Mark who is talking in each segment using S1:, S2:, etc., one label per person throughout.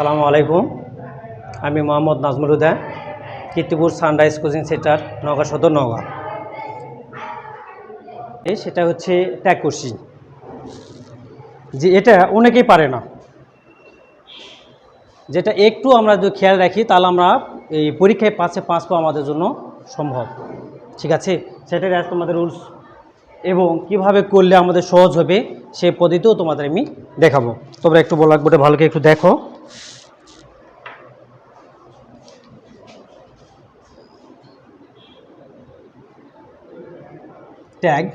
S1: আসসালামু আলাইকুম। আমি Mohammad Nazmul Huda, Kirtipur sunrise coaching centre, Naogaon Sadar, Naogaon. সেটা হচ্ছে ট্যাগ কোশ্চিন, যে এটা অনেকেই পারে না। যেটা একটু আমরা যদি খেয়াল রাখি তাহলে আমরা এই পরীক্ষায় পাঁচ পাওয়া আমাদের জন্য সম্ভব। ঠিক আছে, সেটাই আজ তোমাদের রুলস এবং কিভাবে করলে আমাদের সহজ হবে সেই পদ্ধতিও তোমাদের আমি দেখাবো। তোমরা একটু ব্ল্যাকবোর্ডে ভালো করে একটু দেখো। ট্যাগ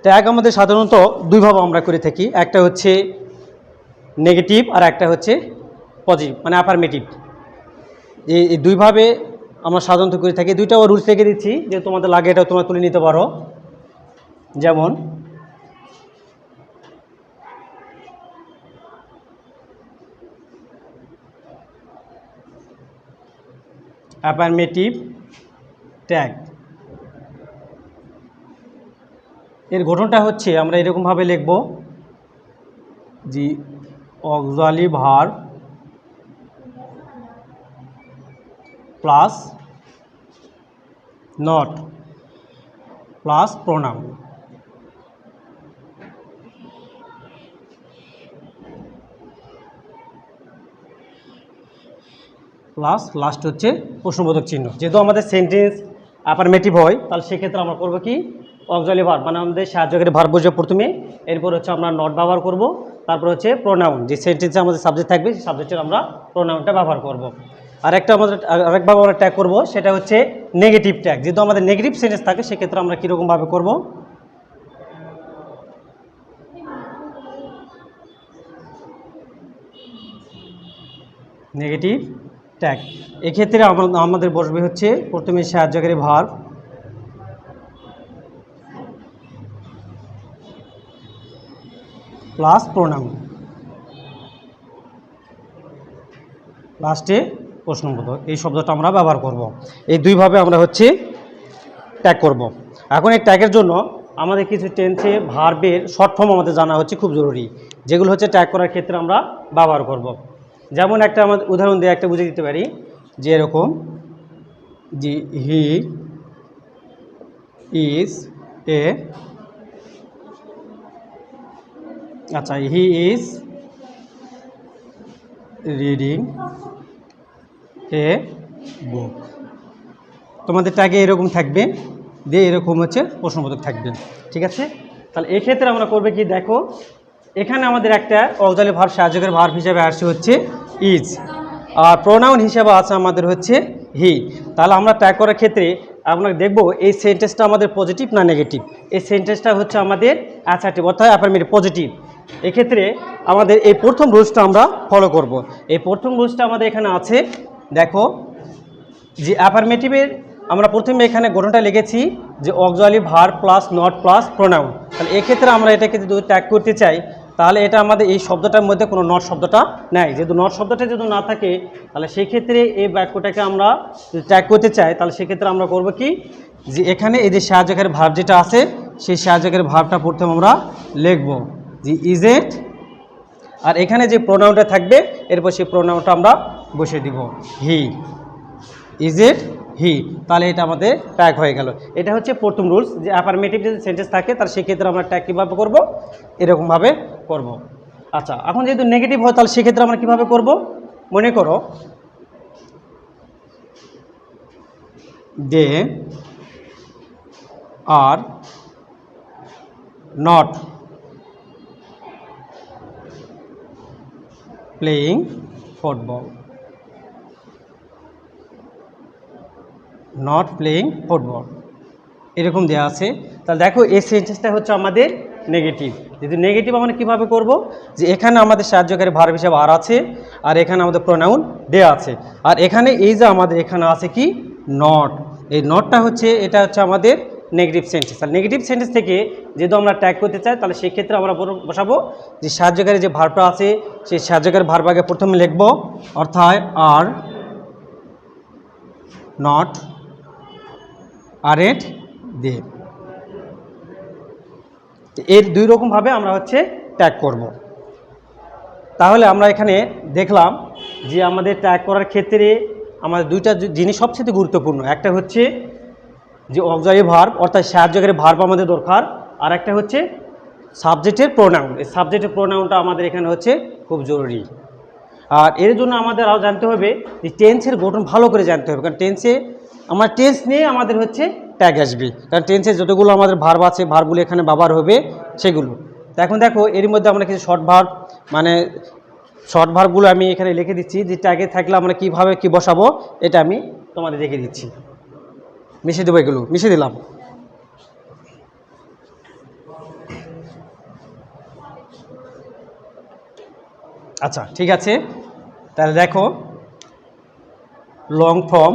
S1: ট্যাগ আমাদের সাধারণত দুইভাবে আমরা করে থাকি, একটা হচ্ছে নেগেটিভ আর একটা হচ্ছে পজিটিভ, মানে অ্যাফার্মেটিভ। এই দুইভাবে আমরা সাধারণত করে থাকি। দুইটাও রুলস লিখে দিচ্ছি, যে তোমাদের লাগে এটা তোমরা তুলে নিতে পারো। যেমন অ্যাফার্মেটিভ ট্যাগ, এর গঠনটা হচ্ছে আমরা এরকমভাবে লিখব, যে auxiliary verb plus not plus pronoun plus last হচ্ছে প্রশ্নবোধক চিহ্ন। যেহেতু আমাদের সেন্টেন্স অ্যাফার্মেটিভ হয়, তাহলে সেক্ষেত্রে আমরা করবো কি, অক্সিলারি ভার্ব মানে আমাদের সাহায্যকারী ভার্ব বসে প্রথমে, এরপর হচ্ছে আমরা নট ব্যবহার করব, তারপর হচ্ছে প্রোনাউন, যে সেন্টেন্সে আমাদের সাবজেক্ট থাকবে সেই সাবজেক্টের আমরা প্রোনাউনটা ব্যবহার করব। আরেকভাবে আমরা ট্যাগ করব, সেটা হচ্ছে নেগেটিভ ট্যাগ। যেহেতু আমাদের নেগেটিভ সেন্টেন্স থাকে সেক্ষেত্রে আমরা কীরকমভাবে করব, নেগেটিভ ট্যাগ। এক্ষেত্রে আমাদের বসবে হচ্ছে প্রথমে সাহায্যকারী ভার্ব প্লাস প্রোনাউন, লাস্টে প্রশ্নবোধক, এই শব্দটা আমরা ব্যবহার করব। এই দুইভাবে আমরা হচ্ছে ট্যাগ করব। এখন এই ট্যাগের জন্য আমাদের কিছু টেন্সে ভার্বের শর্ট ফর্ম আমাদের জানা হচ্ছে খুব জরুরি, যেগুলো হচ্ছে ট্যাগ করার ক্ষেত্রে আমরা ব্যবহার করব। যেমন একটা আমাদের উদাহরণ দিয়ে একটা বুঝে দিতে পারি, যে এরকম, যে হি ইজ এ, আচ্ছা, হি ইজ রিডিং এ বুক। তোমাদের ট্যাগে এরকম থাকবে, দিয়ে এরকম হচ্ছে প্রশ্নবোধক থাকবে। ঠিক আছে, তাহলে এক্ষেত্রে আমরা করবে কি, দেখো এখানে আমাদের একটা অক্সিলারি ভার্ব সাহায্যকারী ভার্ব হিসেবে আসছে হচ্ছে ইজ, আর প্রোনাউন হিসেবে আছে আমাদের হচ্ছে হি। তাহলে আমরা ট্যাগ করার ক্ষেত্রে আমরা দেখব এই সেন্টেন্সটা আমাদের পজিটিভ না নেগেটিভ। এই সেন্টেন্সটা হচ্ছে আমাদের অ্যাসার্টিভ অর্থাৎ অ্যাফার্মেটিভ পজিটিভ। এক্ষেত্রে আমাদের এই প্রথম রুলসটা আমরা ফলো করব। এই প্রথম রুলসটা আমাদের এখানে আছে, দেখো, যে অ্যাফার্মেটিভের আমরা প্রথমে এখানে গঠনটা লিখেছি, যে auxiliary verb plus not plus pronoun. তাহলে এক্ষেত্রে আমরা এটাকে যদি ট্যাগ করতে চাই, তাহলে এটা আমাদের এই শব্দটার মধ্যে কোনো নট শব্দটা নেই। যেহেতু নট শব্দটা যদি না থাকে, তাহলে সেক্ষেত্রে এই বাক্যটাকে আমরা যদি ট্যাগ করতে চাই, তাহলে সেক্ষেত্রে আমরা করব কি, যে এখানে এই যে সাহায্যকারী ভার্ব যেটা আছে, সেই সাহায্যকারী ভার্বটা প্রথমে আমরা লিখব, যে ইজ ইট, আর এখানে যে প্রোনাউনটা থাকবে এরপর সেই প্রোনাউনটা আমরা বসিয়ে দিব, হি। ইজ ইট হি, তাহলে এটা আমাদের ট্যাগ হয়ে গেল। এটা হচ্ছে প্রথম রুলস, যে অ্যাফার্মেটিভ যদি সেন্টেন্স থাকে তাহলে সেক্ষেত্রে আমরা ট্যাগ কীভাবে করব, এরকমভাবে করব। আচ্ছা, এখন যেহেতু নেগেটিভ হয় তাহলে সেক্ষেত্রে আমরা কীভাবে করব, মনে করো they are not playing football, not playing football, এরকম দেওয়া আছে। তাহলে দেখো এই সেন্টেন্সটা হচ্ছে আমাদের নেগেটিভ। যদি নেগেটিভ আমরা কীভাবে করব, যে এখানে আমাদের সাহায্যকারী ভার্ব হিসেবে আর আছে, আর এখানে আমাদের প্রোনাউন দেওয়া আছে, আর এখানে এই যে আমাদের এখানে আছে কি নট, এই নটটা হচ্ছে, এটা হচ্ছে আমাদের নেগেটিভ সেন্টেন্স। আর নেগেটিভ সেন্টেন্স থেকে যেহেতু আমরা ট্যাগ করতে চাই, তাহলে সেক্ষেত্রে আমরা বসাবো যে সাহায্যকারী যে ভার্বটা আছে সেই সাহায্যকারী ভার্ব আগে প্রথমে লিখব, অর্থাৎ আর নট আরেন্ট দে। এর দুই রকমভাবে আমরা হচ্ছে ট্যাগ করব। তাহলে আমরা এখানে দেখলাম যে আমাদের ট্যাগ করার ক্ষেত্রে আমাদের দুইটা জিনিস সবচেয়ে গুরুত্বপূর্ণ। একটা হচ্ছে যে অক্সিলারি ভার্ব অর্থাৎ সাহায্যকারী ভার্ব আমাদের দরকার, আর একটা হচ্ছে সাবজেক্টের প্রোনাউন। এই সাবজেক্টের প্রোনাউনটা আমাদের এখানে হচ্ছে খুব জরুরি। আর এর জন্য আমাদের আরও জানতে হবে যে টেন্সের গঠন ভালো করে জানতে হবে, কারণ টেন্স নিয়ে আমাদের হচ্ছে ট্যাগ আসবে, কারণ টেন্সে যতগুলো আমাদের ভার্ব আছে ভার্বগুলো এখানে ব্যবহার হবে সেগুলো। তো এখন দেখো এর মধ্যে আমরা কিছু শর্ট ভার্বগুলো আমি এখানে লিখে দিচ্ছি, যে ট্যাগে থাকলে আমরা কীভাবে কী বসাবো এটা আমি তোমাদের দেখে দিচ্ছি। মিশিয়ে দেবো, এগুলো মিশিয়ে দিলাম। আচ্ছা ঠিক আছে, তাহলে দেখো লং ফর্ম,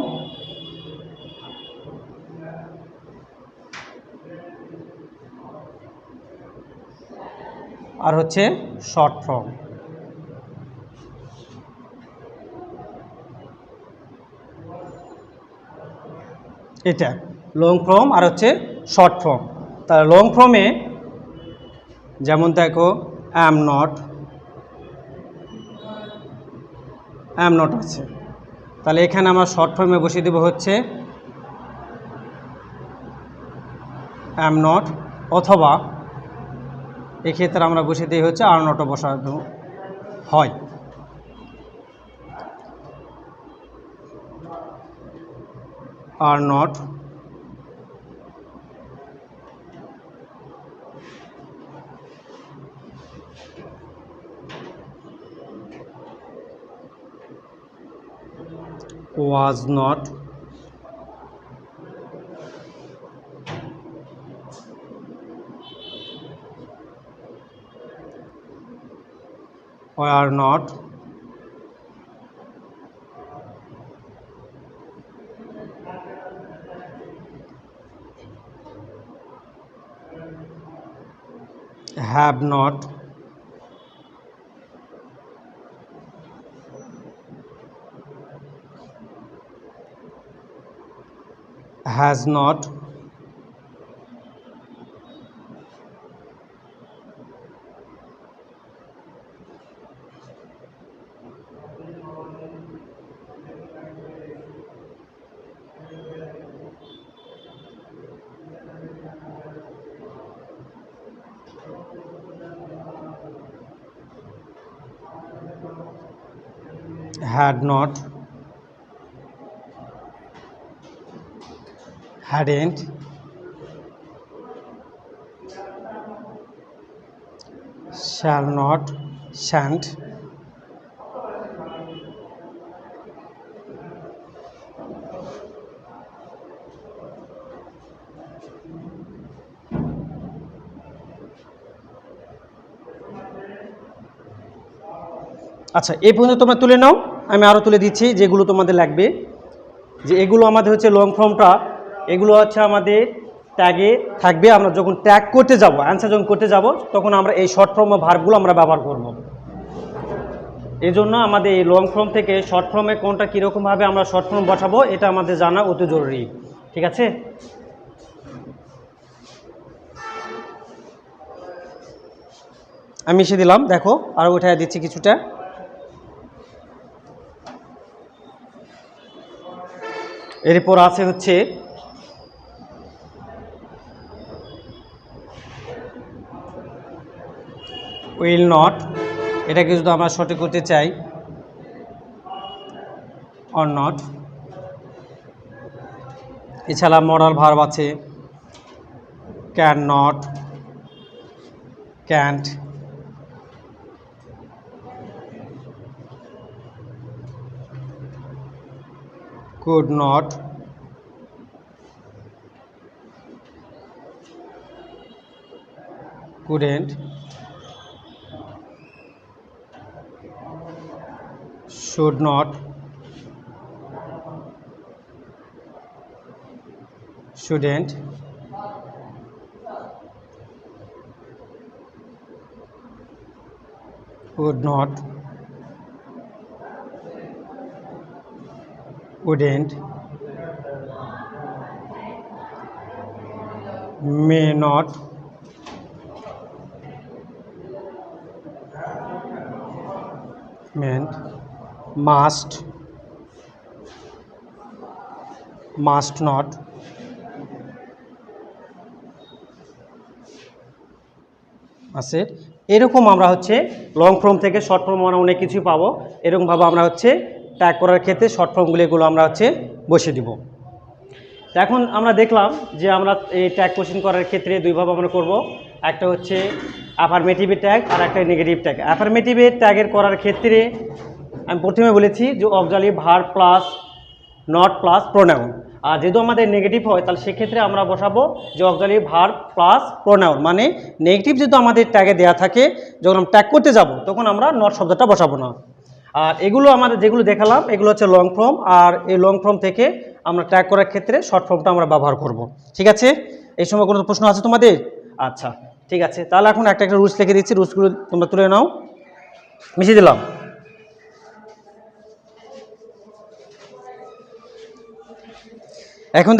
S1: আর হচ্ছে শর্ট ফর্ম। এটা লং ফর্ম আর হচ্ছে শর্ট ফর্ম। তাহলে লং ফর্মে যেমন দেখো অ্যাম নট আছে, তাহলে এখানে আমরা শর্ট ফর্মে বসিয়ে দেবো হচ্ছে অ্যাম নট, অথবা এক্ষেত্রে আমরা বসিয়ে দিই হচ্ছে আর নটও বসানো হয়। Are not, was not, were not, have not, has not, had not, hadn't, shall not, shan't, আচ্ছা এই পর্যন্ত তোমরা তুলে নাও, আমি আরও তুলে দিচ্ছি যেগুলো তোমাদের লাগবে। যে এগুলো আমাদের হচ্ছে লং ফর্মটা, এগুলো হচ্ছে আমাদের ট্যাগে থাকবে। আমরা যখন ট্যাগ করতে যাব, অ্যান্সার যখন করতে যাব, তখন আমরা এই শর্ট ফর্ম ও ভার্বগুলো আমরা ব্যবহার করব। এই জন্য আমাদের এই লং ফর্ম থেকে শর্ট ফর্মে কোনটা কীরকমভাবে আমরা শর্ট ফর্ম বসাবো এটা আমাদের জানা অতি জরুরি। ঠিক আছে, আমি মিশিয়ে দিলাম, দেখো আরও উঠাই দিচ্ছি কিছুটা। এরপর আছে হচ্ছে উইল নট, এটাকে যদি আমরা সঠিক করতে চাই অর নট। এছাড়া মডাল ভার্ব আছে can not, can't, could not, couldn't, should not, shouldn't, would not, wouldn't, may not, meant, must, must not, আছে। এরকম আমরা হচ্ছে লং ফর্ম থেকে শর্ট ফর্ম আমরা অনেক কিছু পাবো। এরকমভাবে আমরা হচ্ছে ট্যাগ করার ক্ষেত্রে শর্ট ফর্মগুলো এগুলো আমরা হচ্ছে বসিয়ে দিব। তো এখন আমরা দেখলাম যে আমরা এই ট্যাগ কোশ্চেন করার ক্ষেত্রে দুইভাবে আমরা করব। একটা হচ্ছে অ্যাফার্মেটিভের ট্যাগ আর একটা নেগেটিভ ট্যাগ। অ্যাফার্মেটিভের ট্যাগের করার ক্ষেত্রে আমি প্রথমে বলেছি যে auxiliary verb plus not plus pronoun. আর যেহেতু আমাদের নেগেটিভ হয় তাহলে সেক্ষেত্রে আমরা বসাবো যে অক্সিলারি ভার্ব প্লাস প্রোনাউন, মানে নেগেটিভ যেহেতু আমাদের ট্যাগে দেওয়া থাকে, যখন আমরা ট্যাগ করতে যাব তখন আমরা নট শব্দটা বসাবো না। আর এগুলো আমাদের যেগুলো দেখালাম এগুলো হচ্ছে লং ফর্ম, আর এই লং ফর্ম থেকে আমরা ট্যাগ করার ক্ষেত্রে শর্ট ফর্মটা আমরা ব্যবহার করব। ঠিক আছে? এই সময় কোনো প্রশ্ন আছে তোমাদের? আচ্ছা ঠিক আছে, তাহলে এখন একটা একটা রুলস লিখে দিচ্ছি, রুলসগুলো তোমরা তুলে নাও। মিশিয়ে দিলাম। এখন